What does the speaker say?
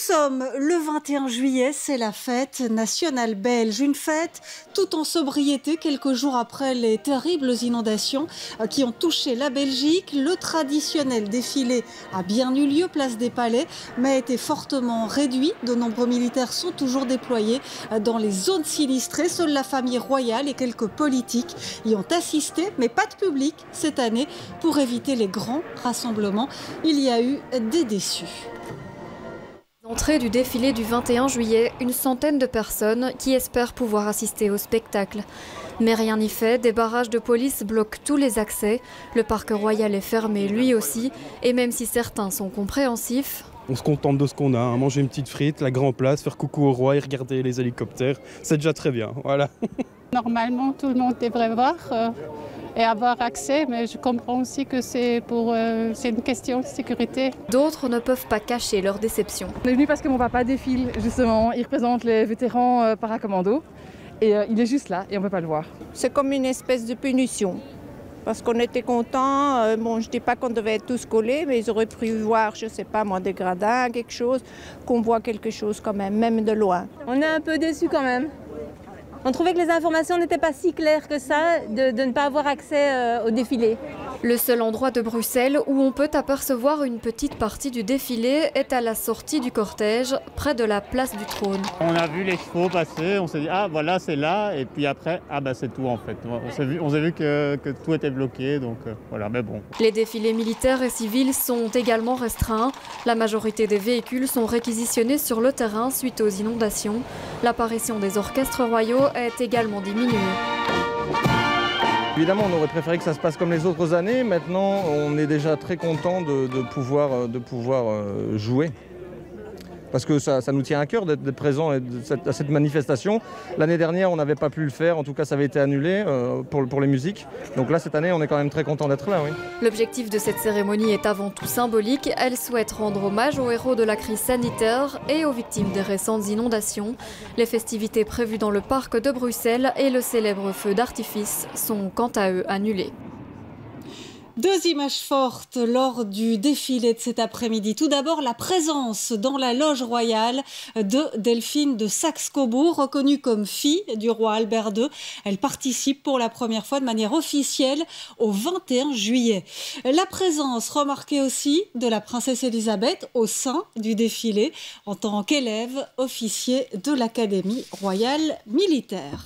sommes le 21 juillet, c'est la fête nationale belge. Une fête tout en sobriété, quelques jours après les terribles inondations qui ont touché la Belgique. Le traditionnel défilé a bien eu lieu, place des Palais, mais a été fortement réduit. De nombreux militaires sont toujours déployés dans les zones sinistrées. Seule la famille royale et quelques politiques y ont assisté, mais pas de public cette année. Pour éviter les grands rassemblements, il y a eu des déçus. Entrée du défilé du 21 juillet, une centaine de personnes qui espèrent pouvoir assister au spectacle. Mais rien n'y fait, des barrages de police bloquent tous les accès. Le parc royal est fermé lui aussi, et même si certains sont compréhensifs... On se contente de ce qu'on a, hein. Manger une petite frite, la grande place, faire coucou au roi et regarder les hélicoptères, c'est déjà très bien, voilà. Normalement, tout le monde devrait voir et avoir accès, mais je comprends aussi que c'est une question de sécurité. D'autres ne peuvent pas cacher leur déception. On est venu parce que mon papa défile, justement. Il représente les vétérans paracommando et il est juste là et on ne peut pas le voir. C'est comme une espèce de punition. Parce qu'on était contents, bon je ne dis pas qu'on devait être tous collés, mais ils auraient pu voir, je ne sais pas moi, des gradins, quelque chose, qu'on voit quelque chose quand même de loin. On est un peu déçus quand même. On trouvait que les informations n'étaient pas si claires que ça, de ne pas avoir accès au défilé. Le seul endroit de Bruxelles où on peut apercevoir une petite partie du défilé est à la sortie du cortège, près de la place du Trône. On a vu les chevaux passer, on s'est dit ah voilà c'est là, et puis après ah bah c'est tout en fait. On s'est vu que tout était bloqué, donc voilà, mais bon. Les défilés militaires et civils sont également restreints. La majorité des véhicules sont réquisitionnés sur le terrain suite aux inondations. L'apparition des orchestres royaux est également diminuée. Évidemment, on aurait préféré que ça se passe comme les autres années. Maintenant, on est déjà très content de pouvoir jouer. Parce que ça nous tient à cœur d'être présent à cette manifestation. L'année dernière, on n'avait pas pu le faire. En tout cas, ça avait été annulé pour les musiques. Donc là, cette année, on est quand même très content d'être là. Oui. L'objectif de cette cérémonie est avant tout symbolique. Elle souhaite rendre hommage aux héros de la crise sanitaire et aux victimes des récentes inondations. Les festivités prévues dans le parc de Bruxelles et le célèbre feu d'artifice sont quant à eux annulées. Deux images fortes lors du défilé de cet après-midi. Tout d'abord, la présence dans la loge royale de Delphine de Saxe-Cobourg, reconnue comme fille du roi Albert II. Elle participe pour la première fois de manière officielle au 21 juillet. La présence remarquée aussi de la princesse Elisabeth au sein du défilé en tant qu'élève officier de l'Académie royale militaire.